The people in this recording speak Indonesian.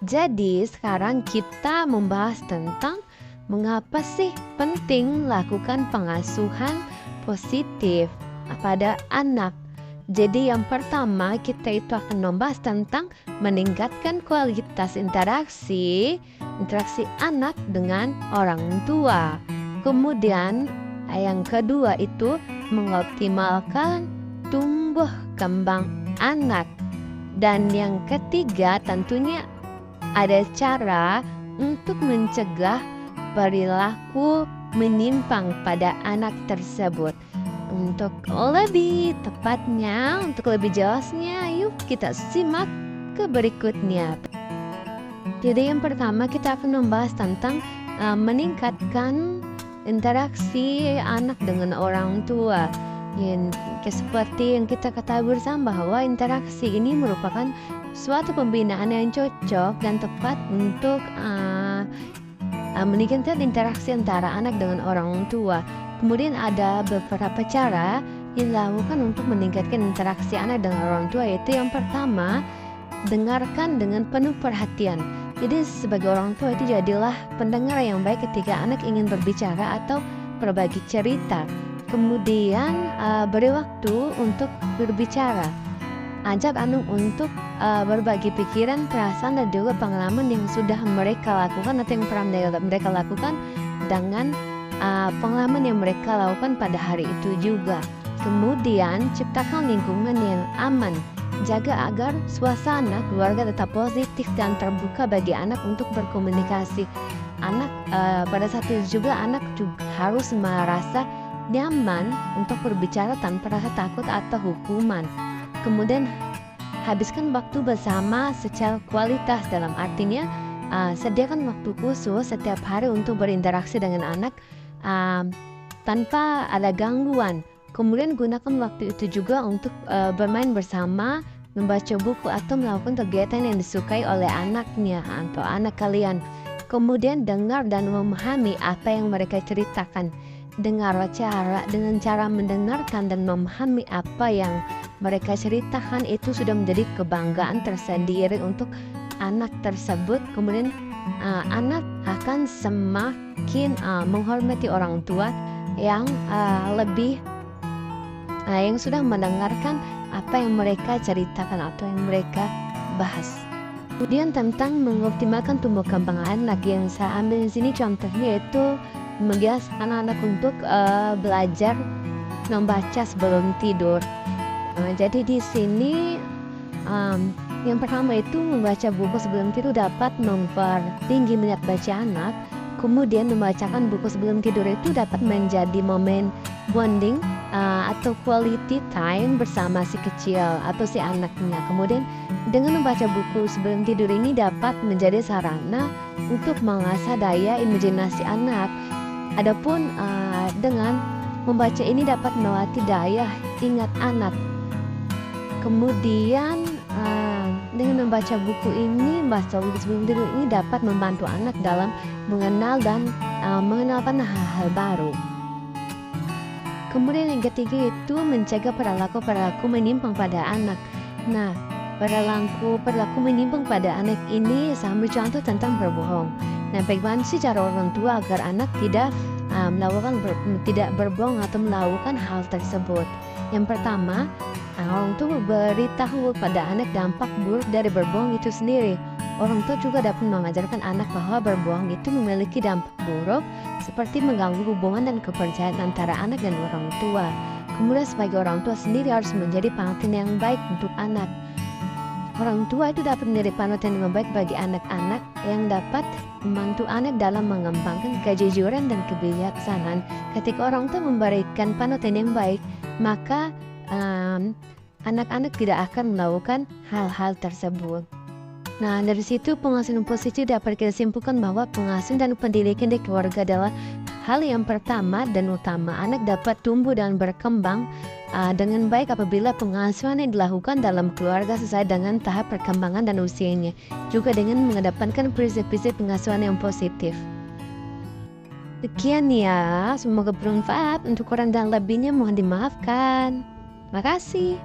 Jadi sekarang kita membahas tentang mengapa sih penting lakukan pengasuhan positif pada anak. Jadi yang pertama kita itu akan membahas tentang meningkatkan kualitas interaksi anak dengan orang tua. Kemudian yang kedua itu mengoptimalkan tumbuh kembang anak. Dan yang ketiga tentunya ada cara untuk mencegah perilaku menyimpang pada anak tersebut. Untuk lebih tepatnya, untuk lebih jelasnya, yuk kita simak ke berikutnya. Jadi yang pertama kita akan membahas tentang meningkatkan interaksi anak dengan orang tua. Seperti yang kita ketahui bersama bahwa interaksi ini merupakan suatu pembinaan yang cocok dan tepat untuk meningkatkan interaksi antara anak dengan orang tua. Kemudian ada beberapa cara yang dilakukan untuk meningkatkan interaksi anak dengan orang tua, yaitu yang pertama, dengarkan dengan penuh perhatian. Jadi sebagai orang tua itu jadilah pendengar yang baik ketika anak ingin berbicara atau berbagi cerita. Kemudian beri waktu untuk berbicara. Ajak anak untuk berbagi pikiran, perasaan, dan juga pengalaman yang sudah mereka lakukan atau yang pernah mereka lakukan dengan pengalaman yang mereka lakukan pada hari itu juga. Kemudian ciptakan lingkungan yang aman. Jaga agar suasana keluarga tetap positif dan terbuka bagi anak untuk berkomunikasi. Anak pada saat itu juga anak juga harus merasa nyaman untuk berbicara tanpa rasa takut atau hukuman. Kemudian habiskan waktu bersama secara kualitas, dalam artinya sediakan waktu khusus setiap hari untuk berinteraksi dengan anak tanpa ada gangguan. Kemudian gunakan waktu itu juga untuk bermain bersama, membaca buku atau melakukan kegiatan yang disukai oleh anaknya atau anak kalian. Kemudian dengar dan memahami apa yang mereka ceritakan. Dengan cara mendengarkan dan memahami apa yang mereka ceritakan itu sudah menjadi kebanggaan tersendiri untuk anak tersebut. Kemudian anak akan semakin menghormati orang tua yang lebih yang sudah mendengarkan apa yang mereka ceritakan atau yang mereka bahas. Kemudian tentang mengoptimalkan tumbuh kembang anak, yang saya ambil di sini contohnya yaitu membiasakan anak untuk belajar membaca sebelum tidur. Jadi di sini yang pertama itu membaca buku sebelum tidur dapat mempertinggi minat baca anak. Kemudian membacakan buku sebelum tidur itu dapat menjadi momen bonding atau quality time bersama si kecil atau si anaknya. Kemudian dengan membaca buku sebelum tidur ini dapat menjadi sarana untuk mengasah daya imajinasi anak. Adapun dengan membaca ini dapat melatih daya ingat anak. Kemudian dengan membaca buku sebelum tidur ini dapat membantu anak dalam mengenal dan mengenalkan hal-hal baru. Kemudian yang ketiga itu mencegah perilaku menyimpang pada anak. Nah, perilaku menyimpang pada anak ini saya ambil contoh tentang berbohong. Nah, bagaimana sih cara orang tua agar anak tidak berbohong atau melakukan hal tersebut? Yang pertama, orang tua beritahu pada anak dampak buruk dari berbohong itu sendiri. Orang tua juga dapat mengajarkan anak bahwa berbohong itu memiliki dampak buruk seperti mengganggu hubungan dan kepercayaan antara anak dan orang tua. Kemudian sebagai orang tua sendiri harus menjadi panutan yang baik untuk anak. Orang tua itu dapat menjadi panutan yang baik bagi anak-anak yang dapat membantu anak dalam mengembangkan kejujuran dan kebijaksanaan. Ketika orang tua memberikan panutan yang baik, maka anak-anak tidak akan melakukan hal-hal tersebut. Nah, dari situ pengasuhan positif dapat kita simpulkan bahwa pengasuhan dan pendidikan di keluarga adalah hal yang pertama dan utama. Anak dapat tumbuh dan berkembang dengan baik apabila pengasuhan yang dilakukan dalam keluarga sesuai dengan tahap perkembangan dan usianya, juga dengan mengedepankan prinsip-prinsip pengasuhan yang positif. Sekian ya, semoga bermanfaat. Untuk kurang dan lebihnya mohon dimaafkan. Makasih.